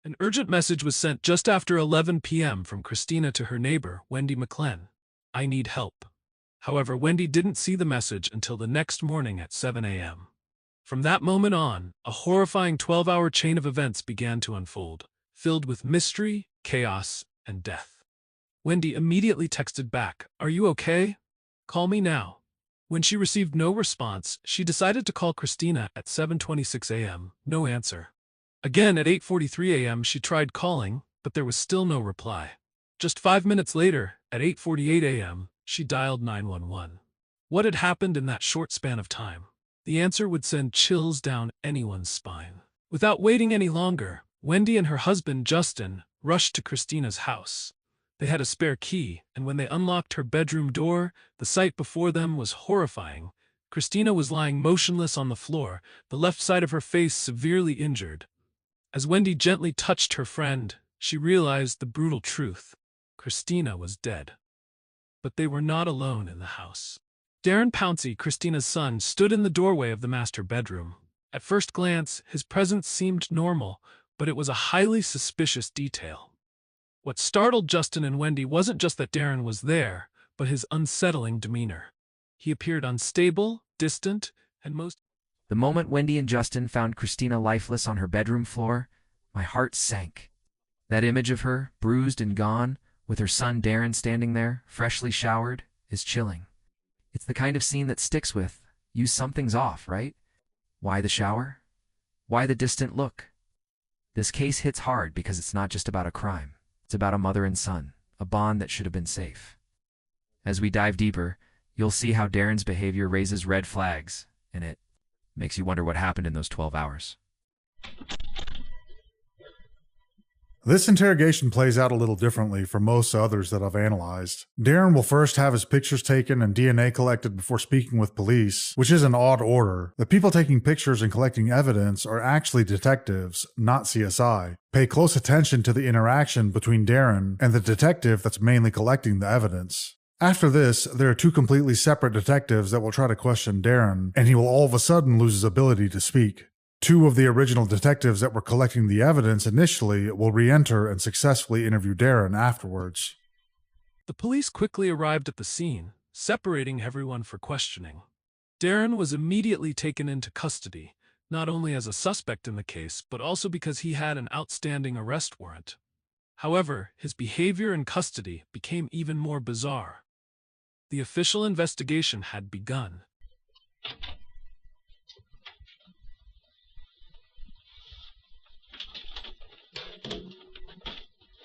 An urgent message was sent just after 11 p.m. from Christina to her neighbor, Wendy McClen. I need help. However, Wendy didn't see the message until the next morning at 7 a.m. From that moment on, a horrifying 12-hour chain of events began to unfold, filled with mystery, chaos, and death. Wendy immediately texted back, "Are you okay? Call me now." When she received no response, she decided to call Christina at 7:26 a.m. No answer. Again at 8:43 a.m. she tried calling, but there was still no reply. Just 5 minutes later, at 8:48 a.m., she dialed 911. What had happened in that short span of time? The answer would send chills down anyone's spine. Without waiting any longer, Wendy and her husband, Justin, rushed to Christina's house. They had a spare key, and when they unlocked her bedroom door, the sight before them was horrifying. Christina was lying motionless on the floor, the left side of her face severely injured. As Wendy gently touched her friend, she realized the brutal truth. Christina was dead. But they were not alone in the house. Darren Pouncy, Christina's son, stood in the doorway of the master bedroom. At first glance, his presence seemed normal, but it was a highly suspicious detail. What startled Justin and Wendy wasn't just that Darren was there, but his unsettling demeanor. He appeared unstable, distant, and most... The moment Wendy and Justin found Christina lifeless on her bedroom floor, my heart sank. That image of her, bruised and gone, with her son Darren standing there, freshly showered, is chilling. It's the kind of scene that sticks with, you something's off, right? Why the shower? Why the distant look? This case hits hard because it's not just about a crime. It's about a mother and son, a bond that should have been safe. As we dive deeper, you'll see how Darren's behavior raises red flags, and it makes you wonder what happened in those 12 hours. This interrogation plays out a little differently from most others that I've analyzed. Darren will first have his pictures taken and DNA collected before speaking with police, which is an odd order. The people taking pictures and collecting evidence are actually detectives, not CSI. Pay close attention to the interaction between Darren and the detective that's mainly collecting the evidence. After this, there are two completely separate detectives that will try to question Darren, and he will all of a sudden lose his ability to speak. Two of the original detectives that were collecting the evidence initially will re-enter and successfully interview Darren afterwards. The police quickly arrived at the scene, separating everyone for questioning. Darren was immediately taken into custody, not only as a suspect in the case, but also because he had an outstanding arrest warrant. However, his behavior in custody became even more bizarre. The official investigation had begun.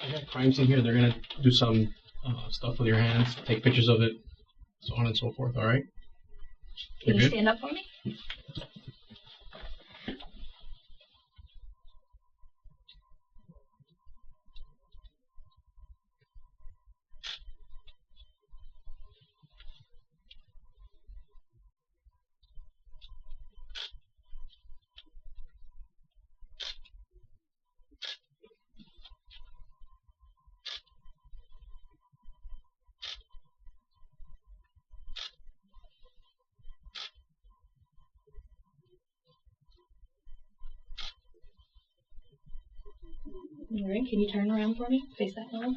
I got a crime scene here. They're gonna do some stuff with your hands, take pictures of it, so on and so forth. All right. Can you stand up for me? All right, can you turn around for me? Face that wall.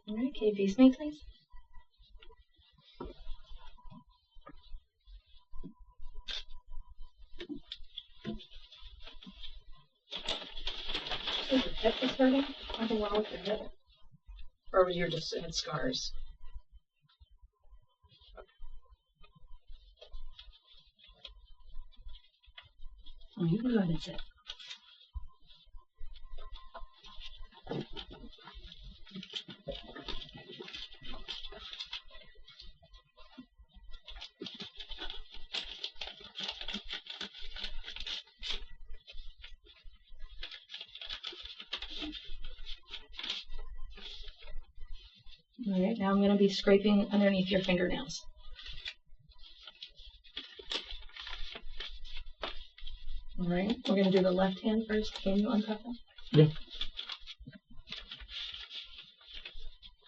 All right, can you face me, please? Is your hip just hurting? Nothing wrong with your hip? Or was you just had scars? Oh, you can go ahead and sit. All right, now I'm going to be scraping underneath your fingernails. Alright, we're gonna do the left hand first. Can you uncuff them? Yeah.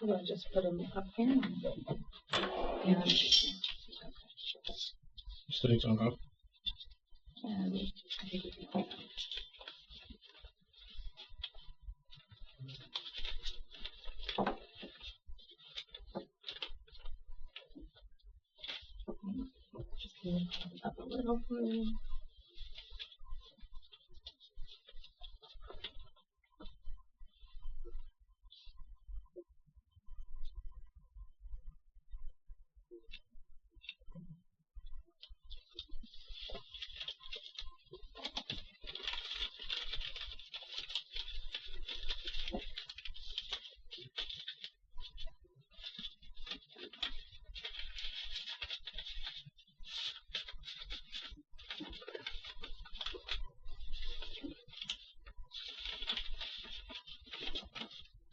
I'm gonna just put them up here. And Still needs to uncuff. I think we can hold them. Just gonna put it up a little for you.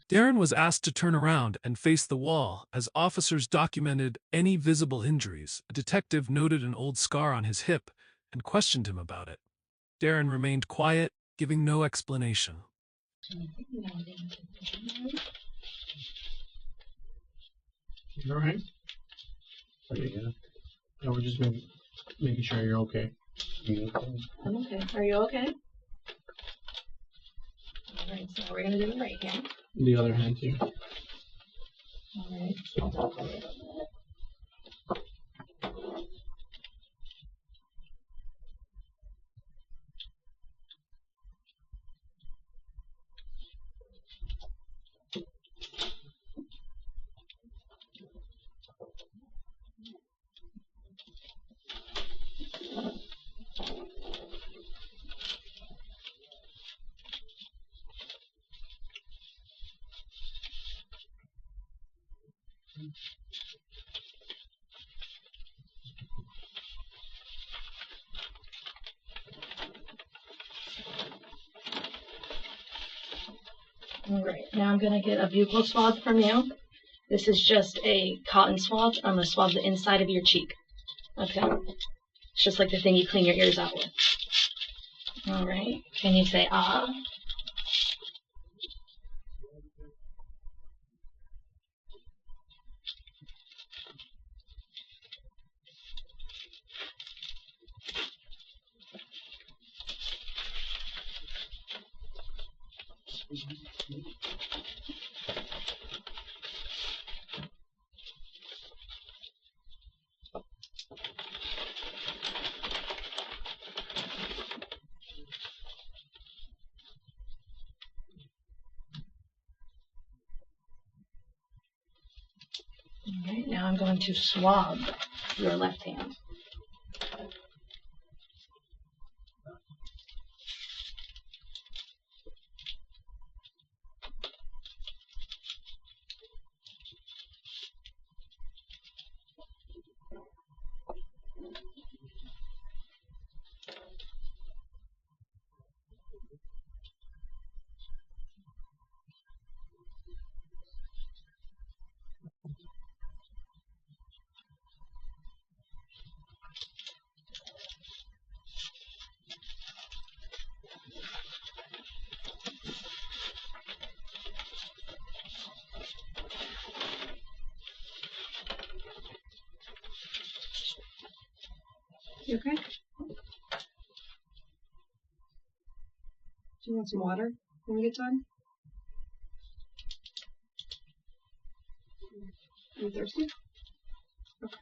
Darren was asked to turn around and face the wall as officers documented any visible injuries. A detective noted an old scar on his hip and questioned him about it. Darren remained quiet, giving no explanation. You alright? Yeah. No, we're just making sure you're okay. I'm okay. Are you okay? Alright, so we're gonna do the right hand. The other hand too. Alright, so I'll go a little bit. Alright, now I'm gonna get a buccal swab from you. This is just a cotton swab. I'm gonna swab the inside of your cheek. Okay? It's just like the thing you clean your ears out with. Alright, can you say ah? Alright, now I'm going to swab your left hand. You okay? Do you want some water when we get done? Are you thirsty? Okay.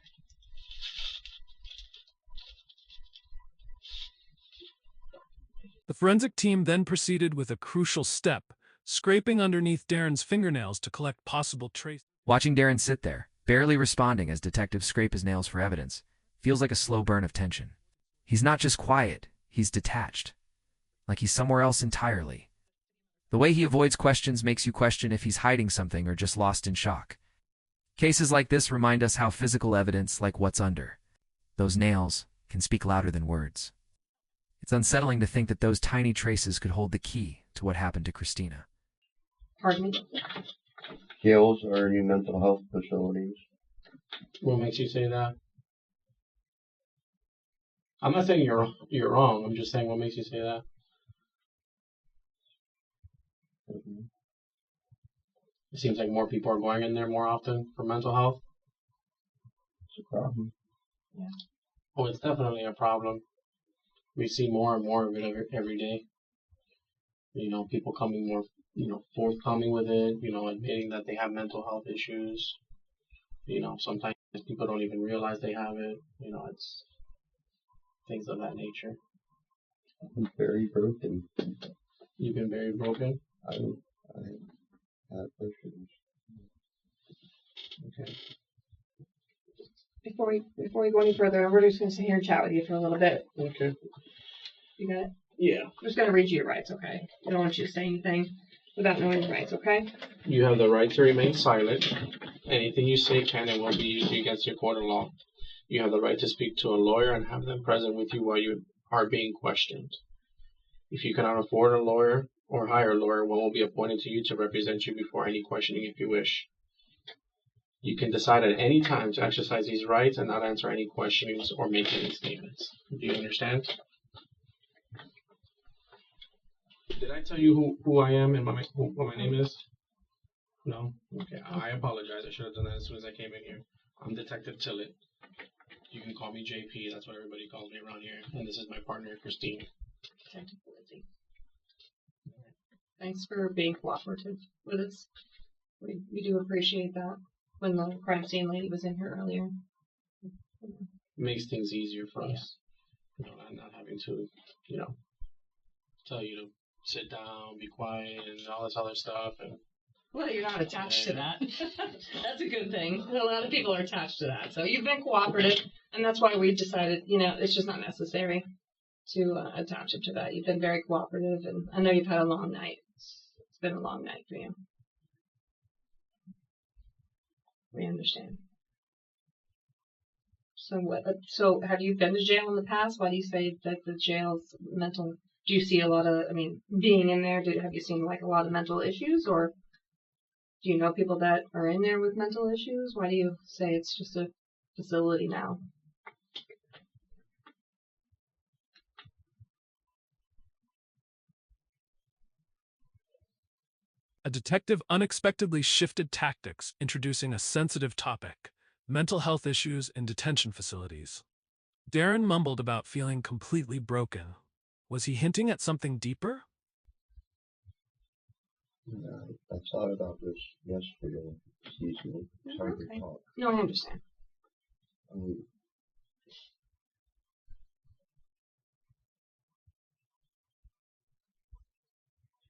The forensic team then proceeded with a crucial step, scraping underneath Darren's fingernails to collect possible traces. Watching Darren sit there, barely responding as detectives scrape his nails for evidence, feels like a slow burn of tension. He's not just quiet, he's detached. Like he's somewhere else entirely. The way he avoids questions makes you question if he's hiding something or just lost in shock. Cases like this remind us how physical evidence, like what's under those nails, can speak louder than words. It's unsettling to think that those tiny traces could hold the key to what happened to Christina. Pardon me? Jails or any mental health facilities. What makes you say that? I'm not saying you're wrong. I'm just saying what makes you say that. It seems like more people are going in there more often for mental health. It's a problem. Yeah. Oh, it's definitely a problem. We see more and more of it every day. You know, people coming more, forthcoming with it, admitting that they have mental health issues. Sometimes people don't even realize they have it. It's things of that nature. I'm very broken. You've been very broken? I have issues. Okay. Before we go any further, we're just going to sit here and chat with you for a little bit. Okay. You got it? Yeah. I'm just going to read you your rights, okay? I don't want you to say anything without knowing your rights, okay? You have the right to remain silent. Anything you say can and will be used against your court of law. You have the right to speak to a lawyer and have them present with you while you are being questioned. If you cannot afford a lawyer or hire a lawyer, one will be appointed to you to represent you before any questioning if you wish. You can decide at any time to exercise these rights and not answer any questionings or make any statements. Do you understand? Did I tell you who I am and what my name is? No? Okay, I apologize. I should have done that as soon as I came in here. I'm Detective Tillett. You can call me JP. That's what everybody calls me around here. And this is my partner, Christine. Detective Lizzie. Thanks for being cooperative with us. We do appreciate that. When the crime scene lady was in here earlier. Makes things easier for us. Not having to, tell you to sit down, be quiet, and all this other stuff. And Well, you're not attached to that. That's a good thing. A lot of people are attached to that. So you've been cooperative, and that's why we decided, it's just not necessary to attach it to that. You've been very cooperative, and I know you've had a long night. It's been a long night for you. We understand. So have you been to jail in the past? Why do you say that the jail's mental? Do you see a lot of, being in there, have you seen like a lot of mental issues, or do you know people that are in there with mental issues? Why do you say it's just a facility now? A detective unexpectedly shifted tactics, introducing a sensitive topic: mental health issues in detention facilities. Darren mumbled about feeling completely broken. Was he hinting at something deeper? I thought about this yesterday. Excuse me. It's hard to talk. No, I understand.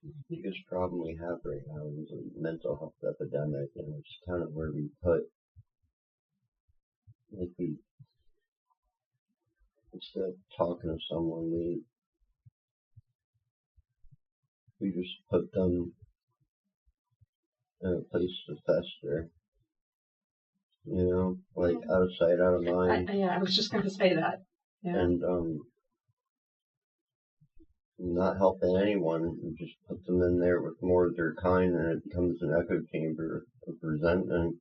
The biggest problem we have right now is a mental health epidemic, and it's kind of where we put, instead of talking to someone, we just put them in a place to fester. Out of sight, out of mind. I was just going to say that. Yeah. And not helping anyone, and just put them in there with more of their kind, and it becomes an echo chamber of resentment.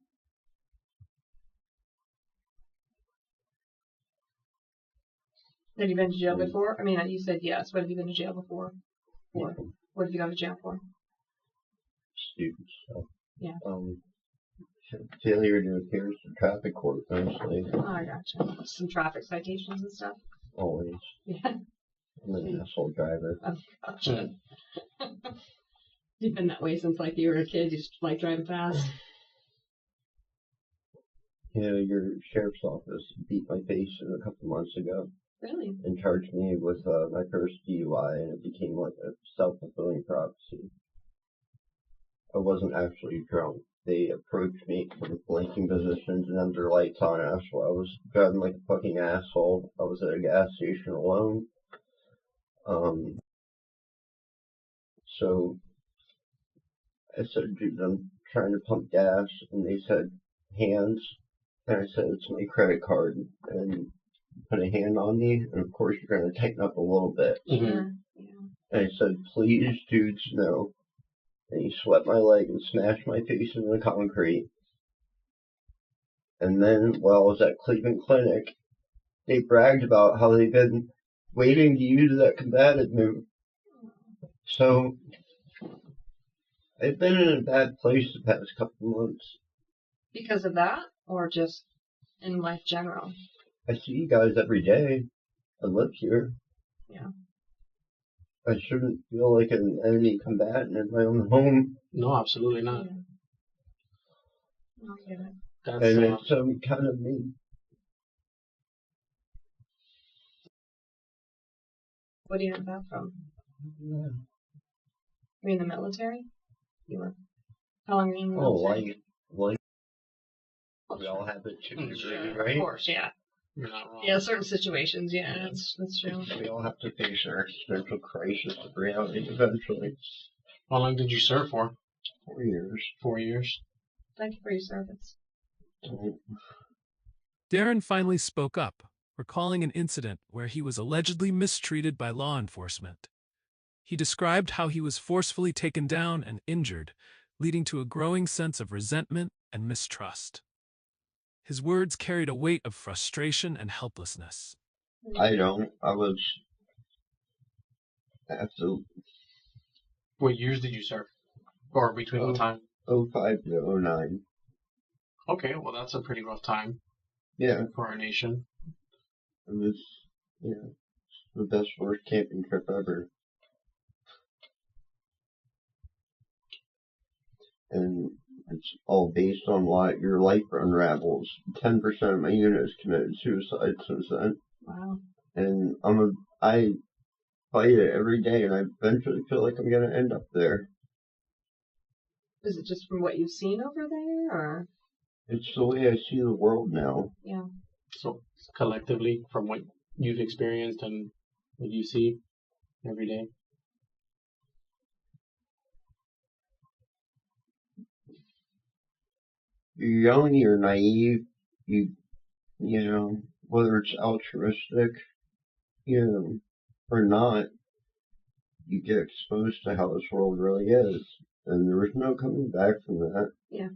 Have you been to jail before? You said yes. What have you been to jail before? For? What have you gone to jail for? Stupid stuff. Yeah. Failure to appear to traffic court, mostly. Oh, I gotcha. Some traffic citations and stuff? Always. Yeah. I'm an asshole driver. Oh, gotcha. You've been that way since you were a kid. You just like driving fast. Your sheriff's office beat my face in a couple months ago. Really? And charged me with my first DUI, and it became like a self-fulfilling prophecy. I wasn't actually drunk. They approached me from blinking positions and had their lights on us while I was driving like a fucking asshole. I was at a gas station alone. So I said, dude, I'm trying to pump gas, and they said, hands. And I said, it's my credit card. And put a hand on me, and of course you're going to tighten up a little bit. Mm-hmm. Yeah. And I said, please, dudes, no. And he swept my leg and smashed my face into the concrete. And then, while I was at Cleveland Clinic, they bragged about how they've been waiting to use that combative move. So I've been in a bad place the past couple months. Because of that, or just in life general? I see you guys every day. I live here. Yeah. I shouldn't feel like an enemy combatant in my own home. No, absolutely not. Okay. That's And it's kind of mean. What do you have that from? Yeah. Were you in the military? You were. How long were you in the military? Life. We all have it to a degree, right? Of course, yeah. You're not wrong. Yeah, certain situations, yeah, that's true. We all have to face our existential crisis of reality eventually. How long did you serve for? 4 years. 4 years. Thank you for your service. Darren finally spoke up, recalling an incident where he was allegedly mistreated by law enforcement. He described how he was forcefully taken down and injured, leading to a growing sense of resentment and mistrust. His words carried a weight of frustration and helplessness. I was absolutely. What years did you serve? Or between what time? 05 to 09. Okay, well that's a pretty rough time. Yeah. For our nation. It was, the best worst camping trip ever. And it's all based on your life unravels. 10% of my unit has committed suicide since then. Wow. And I fight it every day, and I eventually feel like I'm going to end up there. Is it just from what you've seen over there, or? It's the way I see the world now. Yeah. So collectively, from what you've experienced and what you see every day? You're young, you're naive, whether it's altruistic, or not, you get exposed to how this world really is. And there was no coming back from that. Yeah.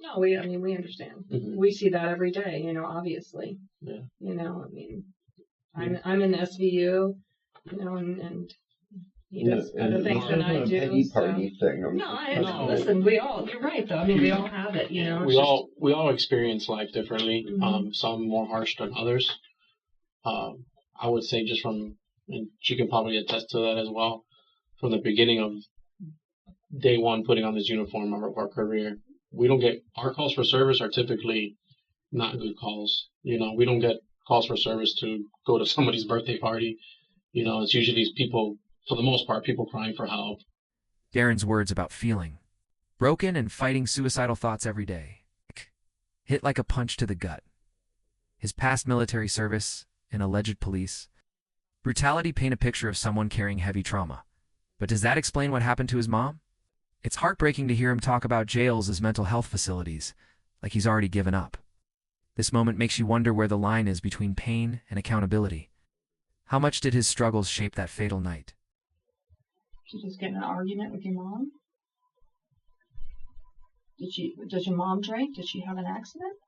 No, we understand. Mm-hmm. We see that every day, obviously. Yeah. I'm in SVU, and he does other things than I do. Petty party thing. Listen, you're right though. We all have it, We all experience life differently. Mm-hmm. Some more harsh than others. I would say just from, and she can probably attest to that as well, from the beginning of day one putting on this uniform of our career, we don't get, our calls for service are typically not good calls. We don't get calls for service to go to somebody's birthday party. It's usually people, for the most part, people crying for help. Darren's words about feeling broken and fighting suicidal thoughts every day hit like a punch to the gut. His past military service and alleged police brutality paint a picture of someone carrying heavy trauma. But does that explain what happened to his mom? It's heartbreaking to hear him talk about jails as mental health facilities, like he's already given up. This moment makes you wonder where the line is between pain and accountability. How much did his struggles shape that fatal night? Did you just get in an argument with your mom? Does your mom drink? Did she have an accident?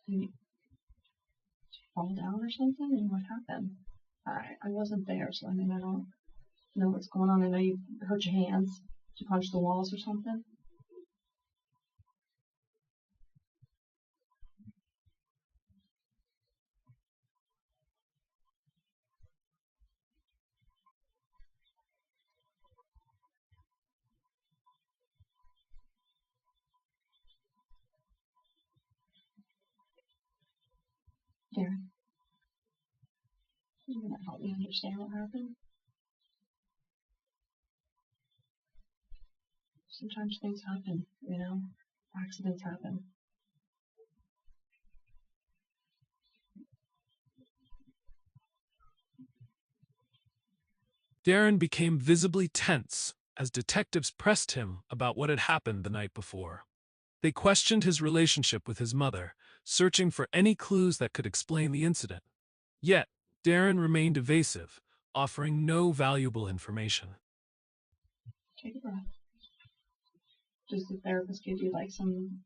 Did you fall down or something? And what happened? I wasn't there, so I don't know what's going on. I know you hurt your hands. Did you punch the walls or something? Darren, you gonna help me understand what happened? Sometimes things happen, accidents happen. Darren became visibly tense as detectives pressed him about what had happened the night before. They questioned his relationship with his mother, searching for any clues that could explain the incident. Yet, Darren remained evasive, offering no valuable information. Take a breath. Does the therapist give you some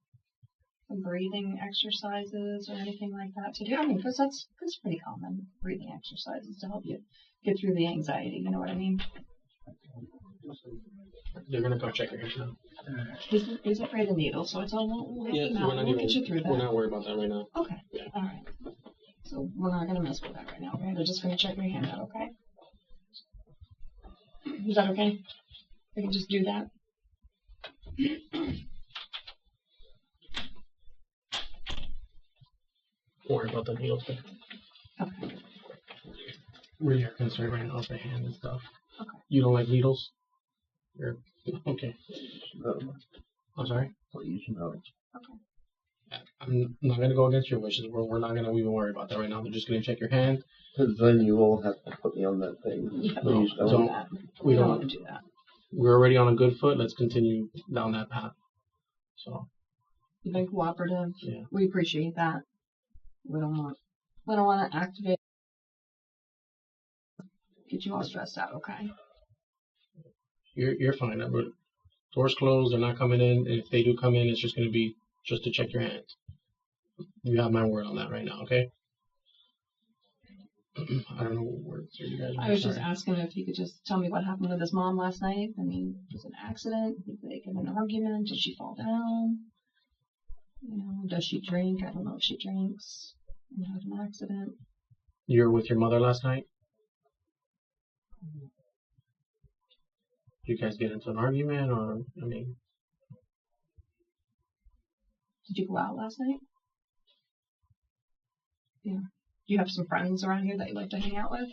some breathing exercises or anything like that to do? I mean, because that's pretty common, breathing exercises to help you get through the anxiety. You know what I mean? They're gonna go check your hair now. He's afraid of needles, so it's all we'll help him out. We'll get you through that. We're not worried about that right now. Okay. Yeah. All right. So we're not gonna mess with that right now. Okay? They're just gonna check your hand out. Okay? Is that okay? We can just do that. Don't worry about the needles. There. Okay. Really, our concern right now is the hand and stuff. Okay. You don't like needles? You're okay. No, I'm sorry. please, no. Okay. I'm not gonna go against your wishes. We're not gonna even worry about that right now. They're just gonna check your hand. Because then you will have to put me on that thing. Yeah, Please no, don't. that. We don't don't. want to do that. We're already on a good foot. Let's continue down that path. So You've been cooperative. yeah. We appreciate that. We don't want to activate, get you all stressed out. Okay. You're fine. Doors closed. They're not coming in. And if they do come in, it's just gonna be just to check your hands. You have my word on that right now. Okay. I don't know what words are you guys. I was just asking if you could just tell me what happened with his mom last night. I mean, was it an accident? Did they get in an argument? Did she fall down? You know, does she drink? I don't know if she drinks. And had an accident. You were with your mother last night? Did you guys get into an argument, or I mean? Did you go out last night? Yeah. Do you have some friends around here that you like to hang out with?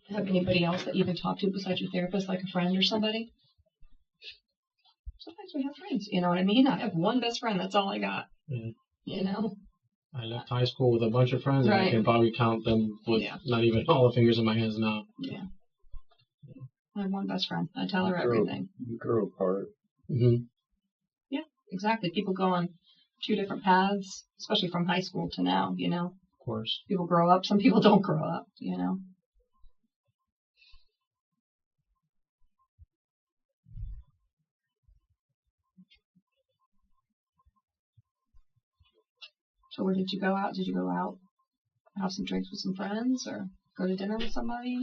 Have anybody else that you can talk to besides your therapist, like a friend or somebody? Sometimes we have friends, you know what I mean? I have one best friend, that's all I got. Yeah. You know? I left high school with a bunch of friends, and I Right. can probably count them with not even all the fingers in my hands now. Yeah. I have one best friend. I tell her everything. You grow apart. Mm-hmm. Yeah, exactly. People go on 2 different paths, especially from high school to now, you know? Of course. People grow up, some people don't grow up, you know? So where did you go out? Did you go out, have some drinks with some friends, or go to dinner with somebody?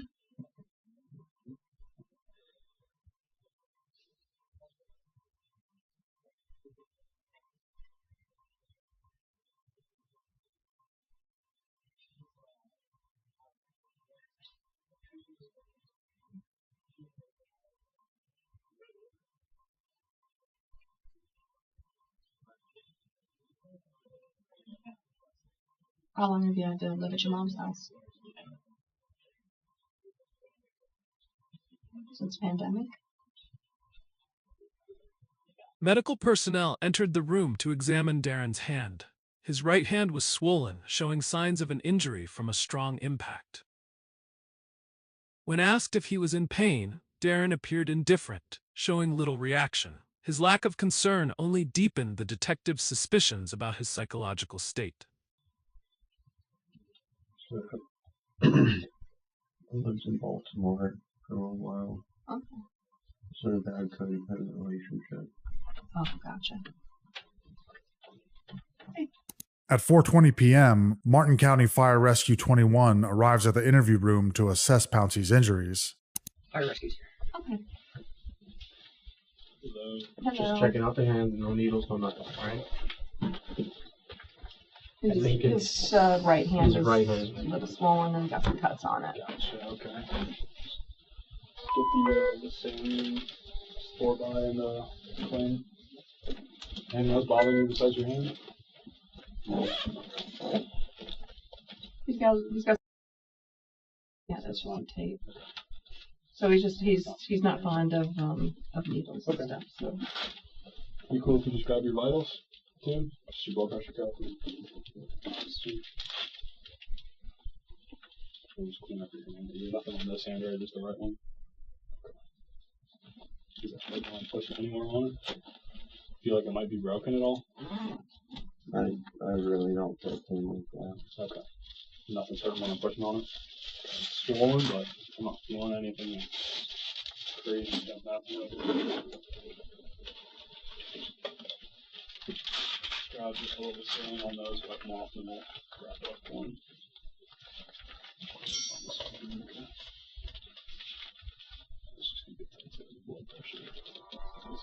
How long have you had to live at your mom's house? Since pandemic? Medical personnel entered the room to examine Darren's hand. His right hand was swollen, showing signs of an injury from a strong impact. When asked if he was in pain, Darren appeared indifferent, showing little reaction. His lack of concern only deepened the detective's suspicions about his psychological state. I lived in Baltimore for a while. Okay. It's in a bad codependent relationship. Oh, gotcha. At 4:20 p.m., Martin County Fire Rescue 21 arrives at the interview room to assess Pouncy's injuries. Fire rescue's here. Okay. Just Hello. checking out the hand. No needles, no nothing. All right. I think His right hand his is right hand. a little swollen and got some cuts on it. Gotcha, okay. Get the saline store by and clean. Anything else bothering you besides your hand? He's got yeah, that's on tape. So he's not fond of needles and stuff. So You cool if you just grab your vitals, Tim? Just your blood pressure cuff. We'll just clean up your hand. There's nothing on this hand, right? Just the right one. Is that right one pushing any more on it? Feel like it might be broken at all? I really don't feel pain like that. Okay. Nothing's hurting when I'm pushing on it. It's swollen, but I'm not feeling anything crazy jumping out. grab just a little saline on those, wipe them off, and then we'll wrap it up for him. Okay. Let's just get that to the blood pressure.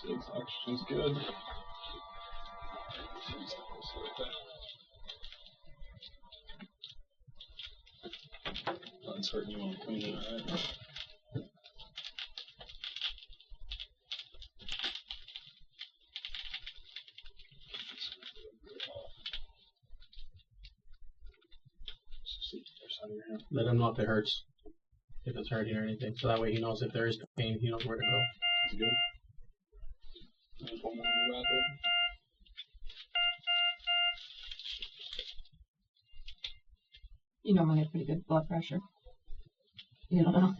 This oxygen's good. That's hurting, you want to clean it, alright? Let him know if it hurts, if it's hurting or anything, so that way he knows if there is pain, he knows where to go. That's good. There's one more to wrap it. You know, I have pretty good blood pressure. You don't know.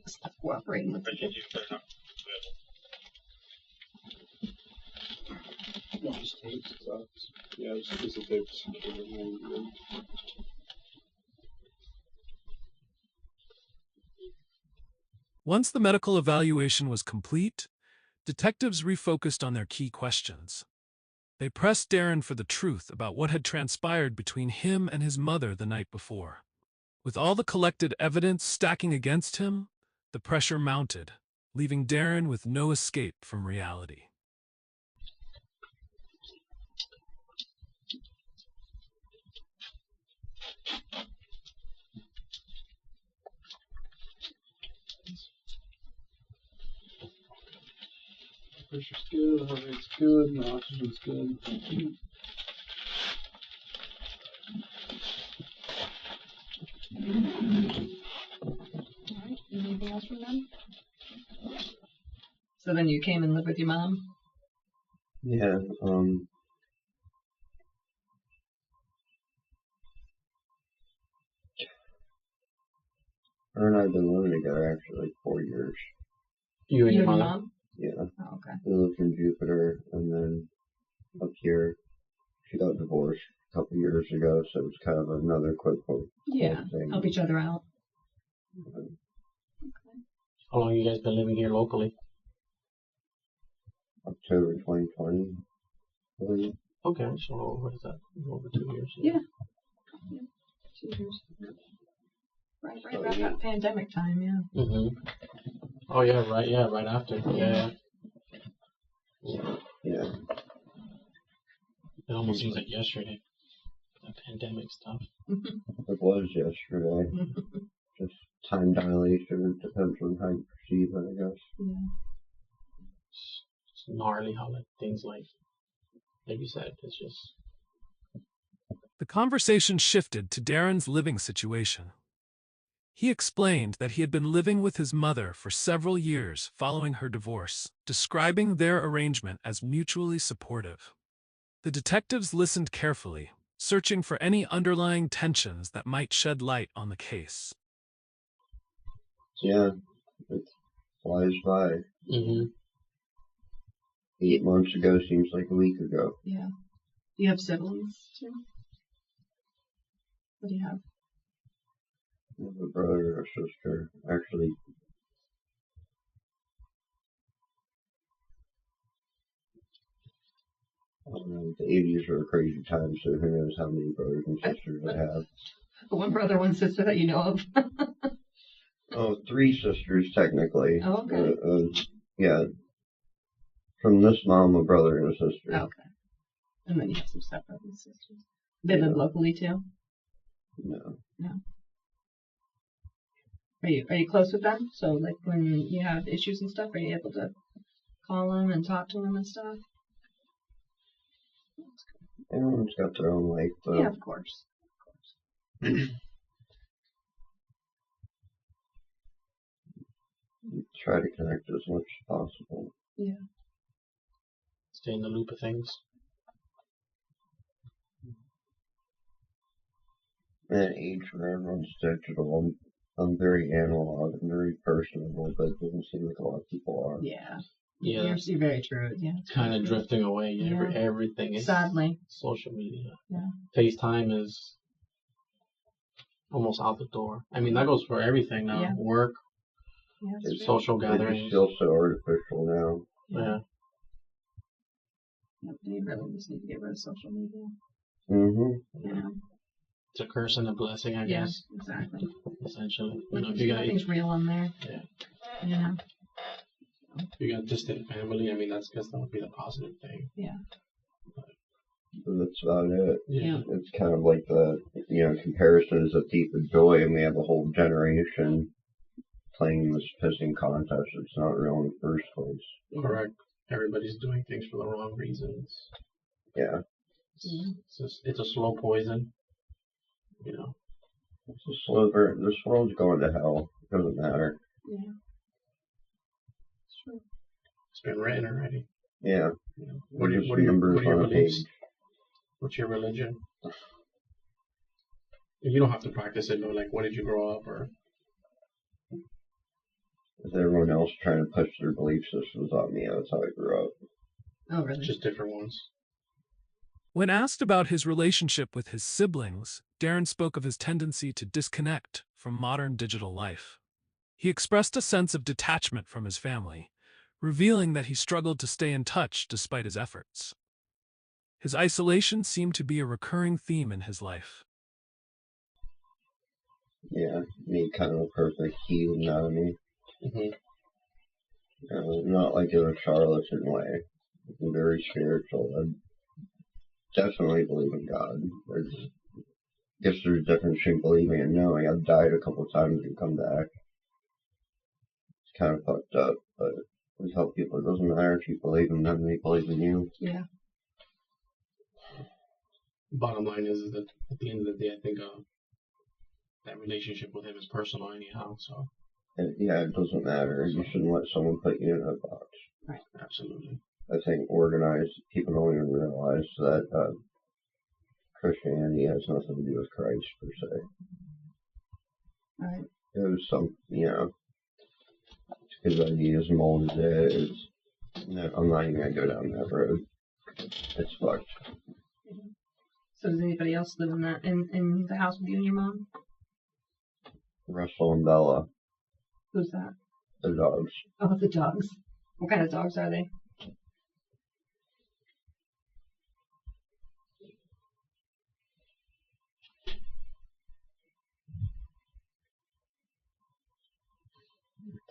Stop cooperating with people. No, just tape. Yeah, just a piece of tape to secure it. Once the medical evaluation was complete, detectives refocused on their key questions. They pressed Darren for the truth about what had transpired between him and his mother the night before. With all the collected evidence stacking against him, the pressure mounted, leaving Darren with no escape from reality. Pressure's good, the heart rate's good, the oxygen's good. Alright, anything else from them? So then you came and lived with your mom? Yeah, her and I have been living together actually like 4 years. You and your and mother? Yeah. Oh, okay. We lived in Jupiter, and then up here, she got divorced a couple years ago, so it was kind of another quick Yeah, thing. help each other out. How long you guys been living here locally? October 2020. I believe. Okay, so what is that? Over 2 years? Yeah. 2 years. Right about that pandemic time, yeah. Mm-hmm. Oh yeah, right after. Yeah. Yeah. It almost seems like yesterday. The pandemic stuff. It was yesterday. Just time dilation. It depends on how you perceive it, I guess. Yeah. It's gnarly how things like you said, it's just... The conversation shifted to Darren's living situation. He explained that he had been living with his mother for several years following her divorce, describing their arrangement as mutually supportive. The detectives listened carefully, searching for any underlying tensions that might shed light on the case. Yeah, it flies by. Mm-hmm. 8 months ago seems like a week ago. Yeah. Do you have siblings too? What do you have? I have a brother or sister. Actually, I don't know, the 80s were a crazy time, so who knows how many brothers and sisters I have. One brother, one sister that you know of. Oh, 3 sisters, technically. Oh, okay. Yeah. From this mom, a brother and a sister. Okay. And then you have some stepbrothers and sisters. They live locally too? No. No. Are you close with them? So like when you have issues and stuff, are you able to call them and talk to them and stuff? Everyone's got their own life, but Yeah, of course. try to connect as much as possible. Yeah. Stay in the loop of things. in an age where everyone's digital, I'm very analog and very personable, but it doesn't seem like a lot of people are. Yeah. Yeah. You're very true. Yeah. Kind of drifting away. Yeah. Everything is Sadly. social media. Yeah. FaceTime is almost out the door. I mean, that goes for everything now. Yeah. Work, Yeah. It's social It gatherings. just feels so artificial now. Yeah. Yep, they really just need to get rid of social media. Mm-hmm. Yeah. It's a curse and a blessing, I Yeah, guess. exactly. Essentially. You know, if you got Nothing's real on there. Yeah. Yeah. if you got distant family, I mean, that would be the positive thing. Yeah. But that's about it. Yeah. It's kind of like comparison is a thief of joy, and we have a whole generation playing this pissing contest. It's not real in the first place. Correct. Everybody's doing things for the wrong reasons. Yeah. It's a slow poison. You know. It's a slow burn. This world's going to hell. It doesn't matter. Yeah. It's true. It's been written already. Yeah. You know, what are your beliefs? What's your religion? You don't have to practice it, but like, what did you grow up or? With everyone else trying to push their belief systems on me, that's how I grew up. Oh, really? Just different ones. When asked about his relationship with his siblings, Darren spoke of his tendency to disconnect from modern digital life. He expressed a sense of detachment from his family, revealing that he struggled to stay in touch despite his efforts. His isolation seemed to be a recurring theme in his life. Yeah, me kind of a perfect heathen out of me. Mm-hmm. Not like in a charlatan way. I'm very spiritual. I definitely believe in God. I guess there's a difference between believing and knowing. I've died a couple times and come back. It's kind of fucked up, but we tell people it doesn't matter if you believe in them, they believe in you. Yeah. Bottom line is that at the end of the day, I think that relationship with him is personal anyhow. So. It doesn't matter. You shouldn't let someone put you in a box. Right. Absolutely. I think organized people don't even realize that Christianity has nothing to do with Christ per se. Right. It was his ideas molded it. I'm not even gonna go down that road. It's fucked. So does anybody else live in the house with you and your mom? Russell and Bella, Who's that? the dogs. Oh, the dogs. What kind of dogs are they?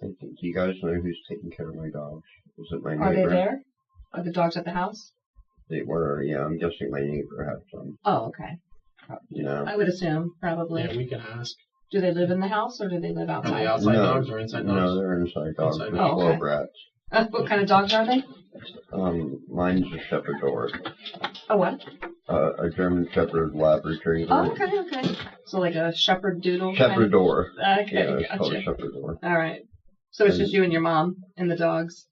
Do you guys know who's taking care of my dogs? Is it my neighbor? Are they there? Are the dogs at the house? They were, yeah. I'm guessing my neighbor has some. Oh, okay. Yeah. I would assume, probably. Yeah, we can ask. Do they live in the house or do they live Are outside? they outside dogs or inside dogs? No, they're inside dogs. Inside They're dogs. Oh, okay. slow brats. What kind of dogs are they? Mine's a Shepherdor. A what? A German Shepherd Lab Retriever. Oh, okay. So like a shepherd doodle? Shepherdor. Kind of? Okay, Yeah, it's called a gotcha. Shepherdor. All right. So it's just you and your mom and the dogs.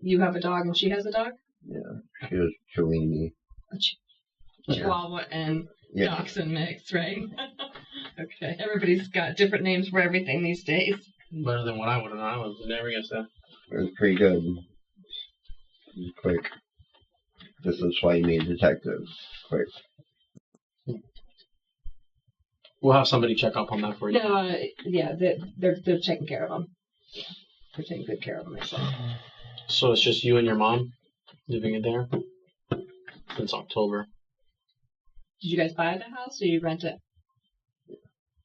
You have a dog and she has a dog? Yeah, she has Chihuahua. Chihuahua and Yeah. dachshund mix, right? Okay. Everybody's got different names for everything these days. Better than what I would have known. I would never guess that. It was pretty good. It was quick. This is why you need a detective. Quick. We'll have somebody check up on that for you. No, yeah, they're taking care of them. Yeah, they're taking good care of them. So it's just you and your mom living in there since October. Did you guys buy the house or you rent it?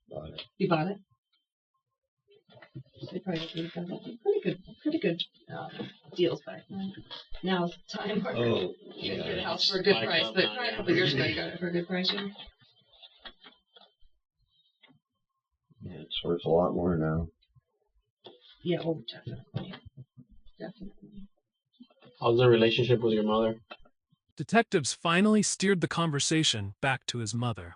Bought it. You bought it. They probably would have done pretty good deals back then. Now's the time where you can get a house for a good Spiked price, up but now, probably a yeah. couple years ago you got it for a good price. Yeah. Yeah, it's worth a lot more now. Yeah, oh, definitely. Definitely. How's the relationship with your mother? Detectives finally steered the conversation back to his mother.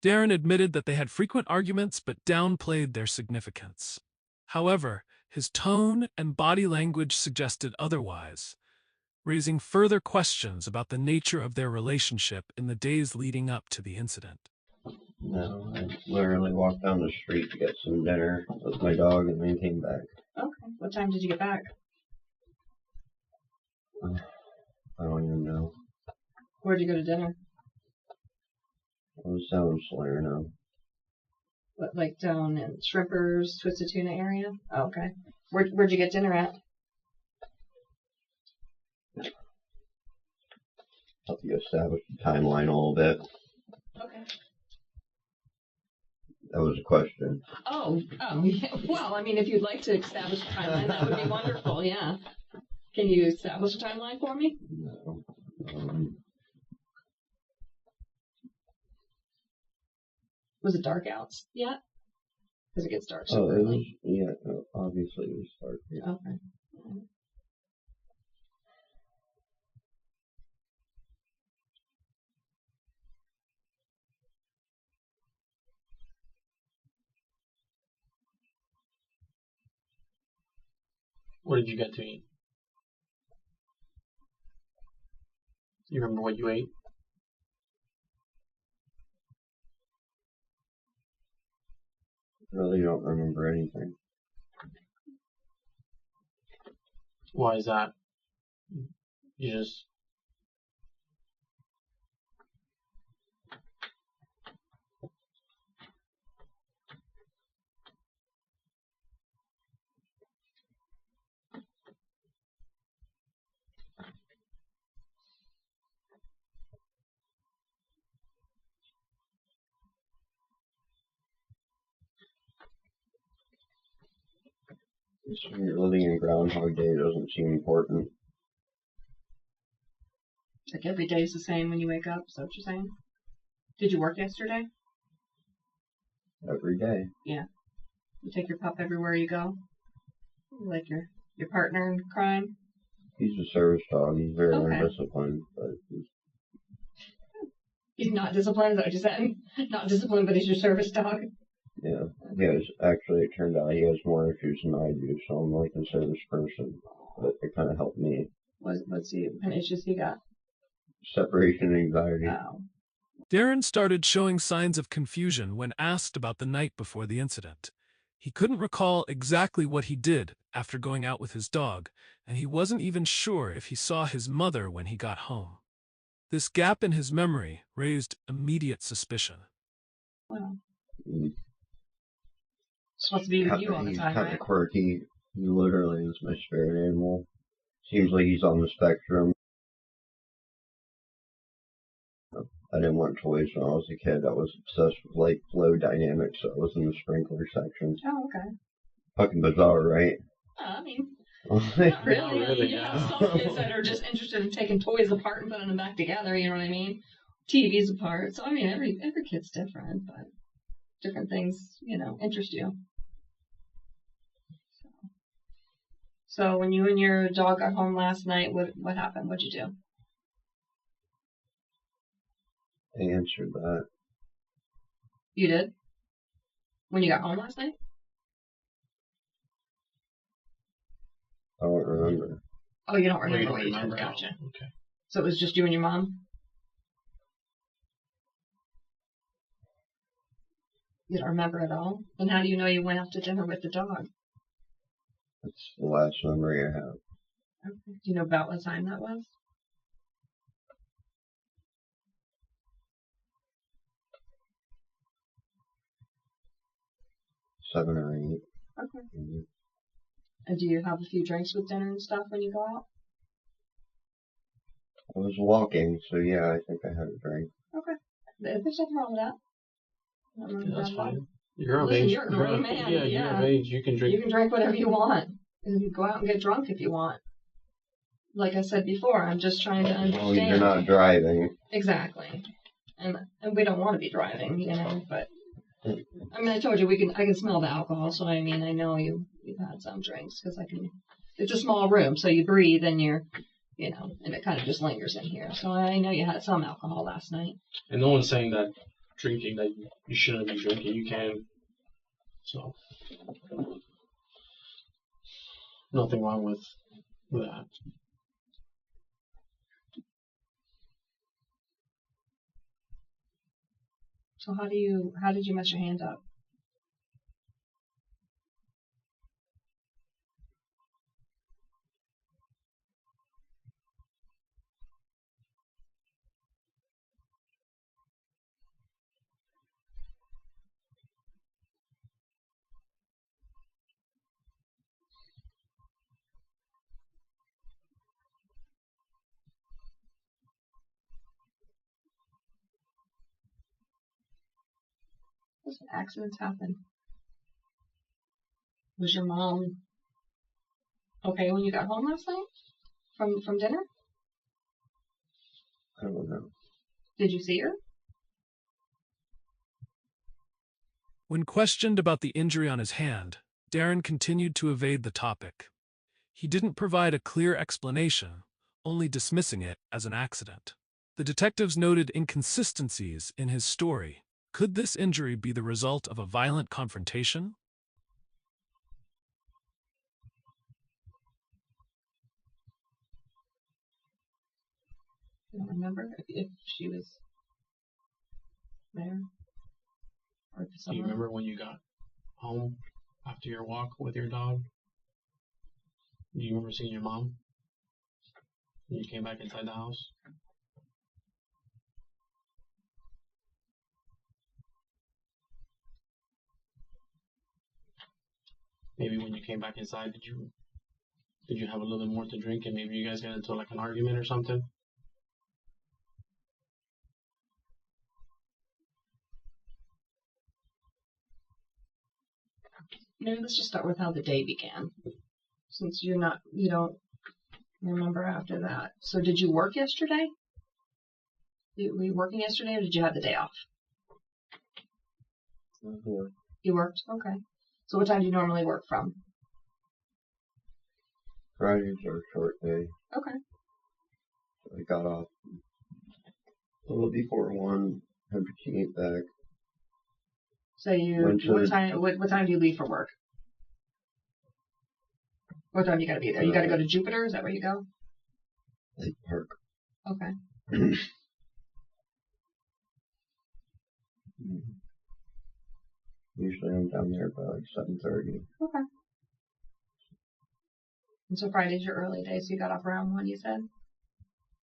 Darren admitted that they had frequent arguments but downplayed their significance. However, his tone and body language suggested otherwise, raising further questions about the nature of their relationship in the days leading up to the incident. No, I literally walked down the street to get some dinner with my dog and then came back. Okay. What time did you get back? I don't even know. Where'd you go to dinner? I was down in Salerno. What, like down in Shrimpers, Twisted Tuna area? Oh, okay. Where'd you get dinner at? Help you establish the timeline a little bit. Okay. That was a question. Oh, yeah. Well, I mean, if you'd like to establish a timeline, that would be wonderful, yeah. Can you establish a timeline for me? No. Was it dark out yet? Because it gets dark so early. Obviously it was dark. Yeah. Okay. What did you get to eat? You remember what you ate? Really don't remember anything. Why is that? You just... When you're living in Groundhog Day, it doesn't seem important. Like every day's the same when you wake up, is that what you're saying? Did you work yesterday? Every day. Yeah. You take your pup everywhere you go? Like your partner in crime? He's a service dog. He's very Okay. undisciplined, but He's not disciplined, is that what you said? Not disciplined, but he's your service dog? yeah. It turned out he has more issues than I do, so I'm like a service person. But it kind of helped me. What kind of issues he got? Separation anxiety. Oh. Darren started showing signs of confusion when asked about the night before the incident. He couldn't recall exactly what he did after going out with his dog, and he wasn't even sure if he saw his mother when he got home. This gap in his memory raised immediate suspicion. Well, He's supposed to be with you all the time, kind right? of quirky. He literally is my spirit animal. Seems like he's on the spectrum. I didn't want toys when I was a kid. I was obsessed with like flow dynamics, so I was in the sprinkler section. Oh, okay. Fucking bizarre, right? I mean, Not not really. really, You yeah. have some kids that are just interested in taking toys apart and putting them back together, you know what I mean? TVs apart. So, I mean, every kid's different, but different things, interest you. So when you and your dog got home last night, what happened? What'd you do? I answered that. You did? When you got home last night? I don't remember. Oh, you don't Well, you remember don't what you did. remember. Gotcha. Okay. So it was just you and your mom? You don't remember at all? And how do you know you went out to dinner with the dog? That's the last memory I have. Okay. Do you know about what time that was? Seven or eight. Okay. Mm-hmm. And do you have a few drinks with dinner and stuff when you go out? I was walking, so yeah, I think I had a drink. Okay. There's nothing wrong with that. Yeah, that's fine. You're of Listen, age. you're a grown man. Yeah, you're of age. You can drink. You can drink whatever you want. And you can go out and get drunk if you want. Like I said before, I'm just trying to understand. As long as you're not driving. Exactly. And we don't want to be driving, but I mean, I told you I can smell the alcohol, so I mean, I know you've had some drinks because it's a small room, so you breathe and and it kind of just lingers in here. So I know you had some alcohol last night. And no one's saying that drinking, that you shouldn't be drinking. You can. So, nothing wrong with that. So how did you mess your hand up? What accidents happen? Was your mom okay when you got home last night from dinner? I don't know. Did you see her? When questioned about the injury on his hand, Darren continued to evade the topic. He didn't provide a clear explanation, only dismissing it as an accident. The detectives noted inconsistencies in his story. Could this injury be the result of a violent confrontation? I don't remember if she was there. Or if Do you someone... remember when you got home after your walk with your dog? Do you remember seeing your mom when you came back inside the house? Maybe when you came back inside, did you have a little bit more to drink and maybe you guys got into like an argument or something? Maybe let's just start with how the day began. Since you don't remember after that. So did you work yesterday? Were you working yesterday or did you have the day off? Yeah. You worked? Okay. So what time do you normally work from? Fridays are a short day. Okay. So I got off a little before 1, had to get back. So what time do you leave for work? What time you gotta be there? You gotta go to Jupiter? Is that where you go? Lake Park. Okay. Usually I'm down there by like 7:30. Okay. And so Friday's your early day, so you got off around 1, you said?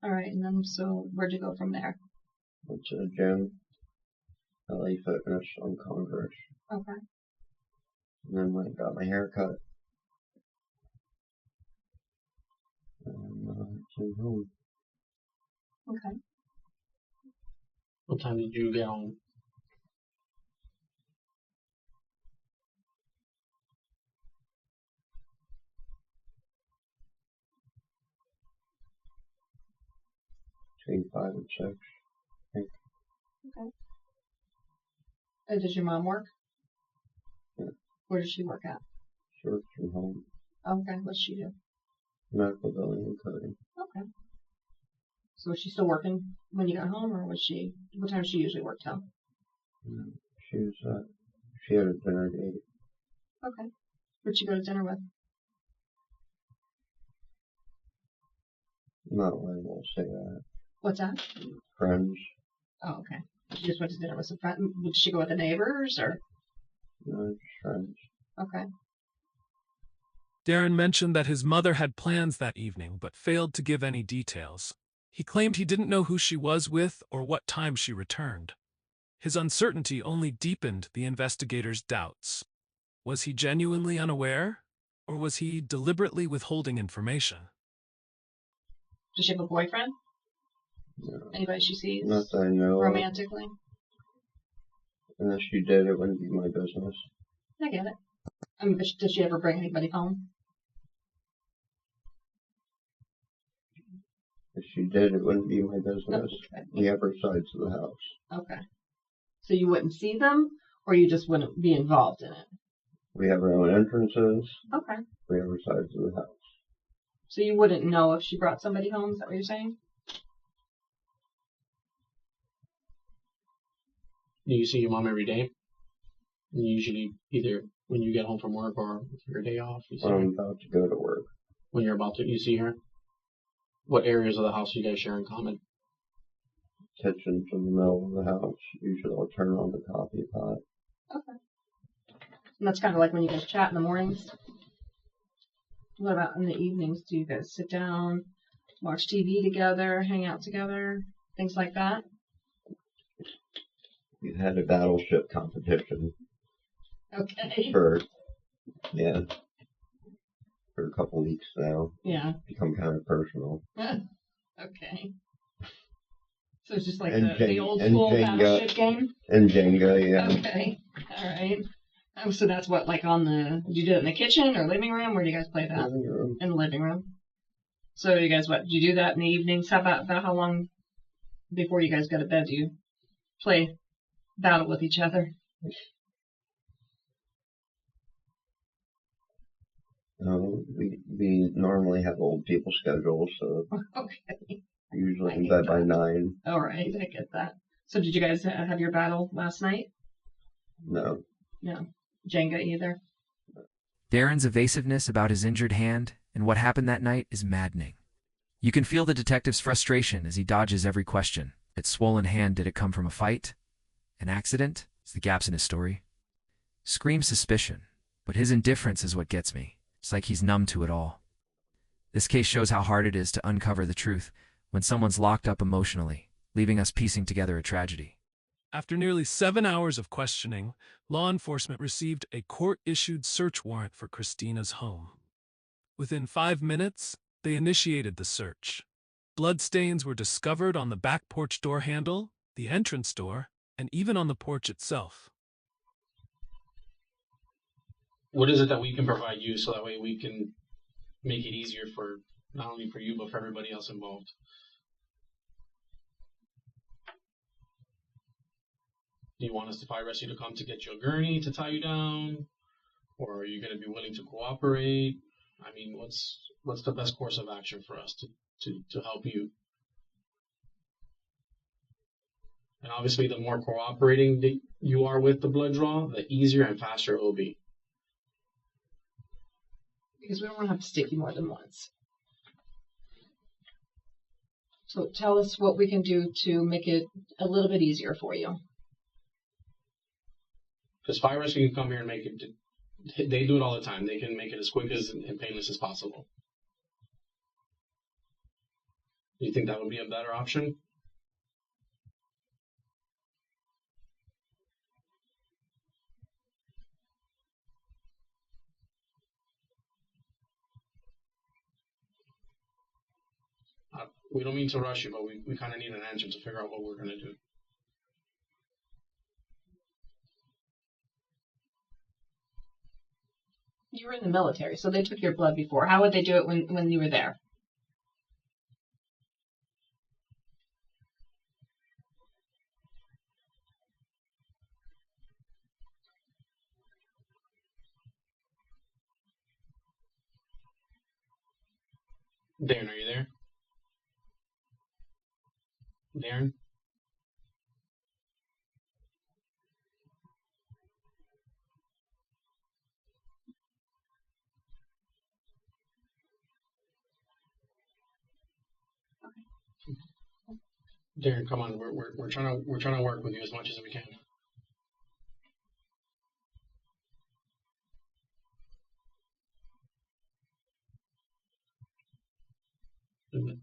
Alright, and then so where'd you go from there? Went to the gym. LA Fitness on Congress. Okay. And then went and got my hair cut. And came home. Okay. What time did you get home? Between 5 and 6, I think. Okay. Does your mom work? Yeah. Where does she work at? She works from home. Okay. What does she do? Medical billing and coding. Okay. So was she still working when you got home, or what time does she usually work till? She had a dinner date. Okay. Where'd she go to dinner with? Not liable to say that. What's that? Friends. Oh, okay. She just went to dinner with some friends. Did she go with the neighbors, or? No, just friends. Okay. Darren mentioned that his mother had plans that evening but failed to give any details. He claimed he didn't know who she was with or what time she returned. His uncertainty only deepened the investigators' doubts. Was he genuinely unaware, or was he deliberately withholding information? Does she have a boyfriend? No. Anybody she sees? Not that I know. Romantically? And if she did, it wouldn't be my business. I get it. I mean, does she ever bring anybody home? If she did, it wouldn't be my business. Okay. We have our sides of the house. Okay. So you wouldn't see them, or you just wouldn't be involved in it? We have our own entrances. Okay. We have our sides of the house. So you wouldn't know if she brought somebody home, is that what you're saying? Do you see your mom every day? And usually either when you get home from work or your day off, you see her. I'm about to go to work. When you're about to, you see her? What areas of the house do you guys share in common? kitchen's in the middle of the house. Usually I'll turn on the coffee pot. Okay. And that's kind of like when you guys chat in the mornings. What about in the evenings? Do you guys sit down, watch TV together, hang out together, things like that? We've had a battleship competition Okay. for a couple weeks now. Yeah. Become kind of personal. Okay. So it's just like And the old school battleship game? And Jenga, yeah. Okay. All right. Oh, so that's what, like do you do it in the kitchen or living room? Where do you guys play that? Living room. In the living room. So you guys, do you do that in the evenings? How about how long before you guys go to bed do you play battle with each other? We normally have old people schedules, so Okay. usually in bed by 9. All right, I get that. So did you guys have your battle last night? No. No. Jenga either? Darren's evasiveness about his injured hand and what happened that night is maddening. You can feel the detective's frustration as he dodges every question. That swollen hand, did it come from a fight? An accident? It's the gaps in his story. Scream suspicion, but his indifference is what gets me. It's like he's numb to it all. This case shows how hard it is to uncover the truth when someone's locked up emotionally, leaving us piecing together a tragedy. After nearly 7 hours of questioning, law enforcement received a court-issued search warrant for Christina's home. Within 5 minutes, they initiated the search. Bloodstains were discovered on the back porch door handle, the entrance door, and even on the porch itself. What is it that we can provide you so that way we can make it easier for not only for you but for everybody else involved? Do you want us to fire rescue to come to get you a gurney to tie you down? Or are you going to be willing to cooperate? I mean, what's the best course of action for us to help you? And obviously, the more cooperating that you are with the blood draw, the easier and faster it will be. Because we don't want to have to stick you more than once. So tell us what we can do to make it a little bit easier for you. Because fire rescue can come here and make it. They do it all the time. They can make it as quick and painless as possible. Do you think that would be a better option? We don't mean to rush you, but we kind of need an answer to figure out what we're going to do. You were in the military, so they took your blood before. How would they do it when you were there? Darren, are you there? Darren? Darren, come on. We're trying to work with you as much as we can.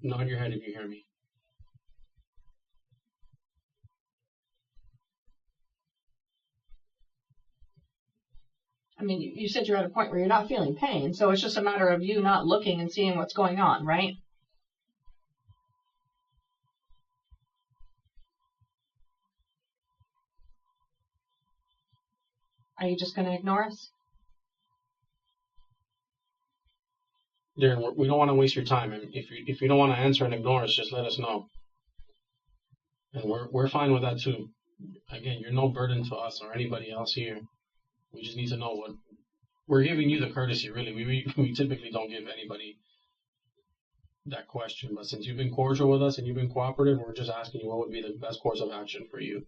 Nod your head if you hear me. I mean, you said you're at a point where you're not feeling pain, so it's just a matter of you not looking and seeing what's going on, right? Are you just going to ignore us? Darren, we don't want to waste your time. And if you don't want to answer and ignore us, just let us know. And we're fine with that too. Again, you're no burden to us or anybody else here. We just need to know what we're giving you the courtesy. Really, we typically don't give anybody that question. But since you've been cordial with us and you've been cooperative, we're just asking you what would be the best course of action for you.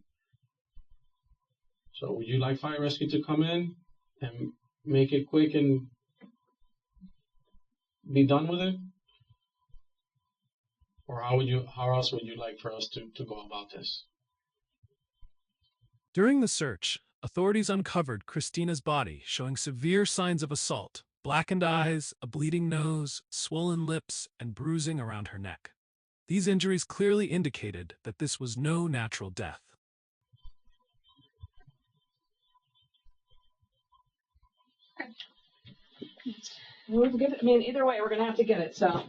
So, would you like fire rescue to come in and make it quick and be done with it? Or how else would you like for us to go about this? During the search, authorities uncovered Christina's body, showing severe signs of assault: blackened eyes, a bleeding nose, swollen lips, and bruising around her neck. These injuries clearly indicated that this was no natural death. We'll get it. I mean, either way, we're gonna have to get it. So,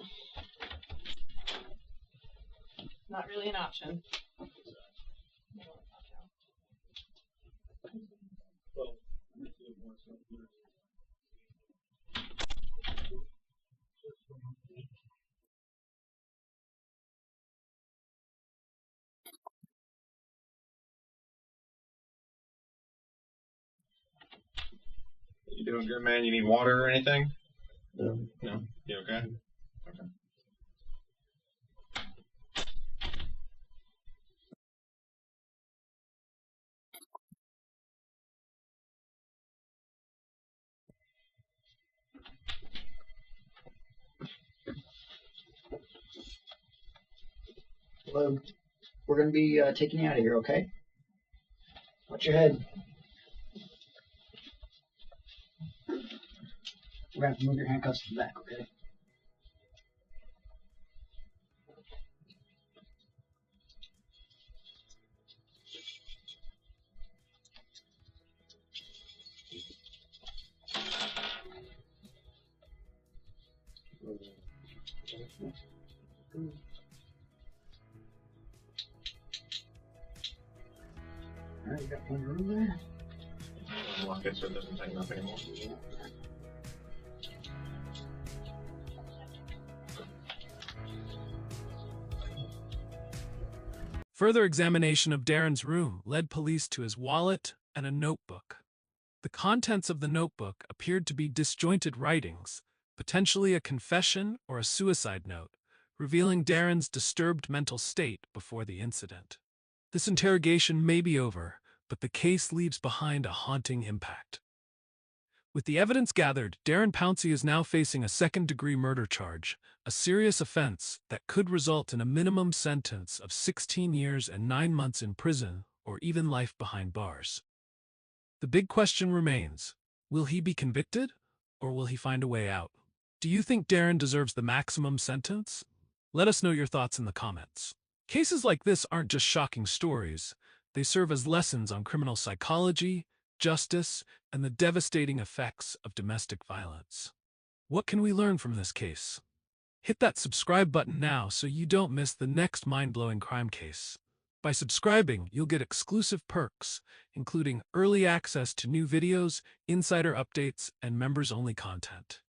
not really an option. You doing good, man? You need water or anything? No. No? You okay? Okay. Hello. We're going to be taking you out of here, okay? Watch your head. We're going to have to move your handcuffs to the back, okay? Alright, you got plenty of room there. Lock it so it doesn't tighten up anymore. Further examination of Darren's room led police to his wallet and a notebook. The contents of the notebook appeared to be disjointed writings, potentially a confession or a suicide note, revealing Darren's disturbed mental state before the incident. This interrogation may be over, but the case leaves behind a haunting impact. With the evidence gathered, Darren Pouncy is now facing a second-degree murder charge, a serious offense that could result in a minimum sentence of 16 years and 9 months in prison, or even life behind bars. The big question remains: will he be convicted, or will he find a way out? Do you think Darren deserves the maximum sentence? Let us know your thoughts in the comments. Cases like this aren't just shocking stories. They serve as lessons on criminal psychology, justice, and the devastating effects of domestic violence. What can we learn from this case? Hit that subscribe button now so you don't miss the next mind-blowing crime case. By subscribing, you'll get exclusive perks, including early access to new videos, insider updates, and members-only content.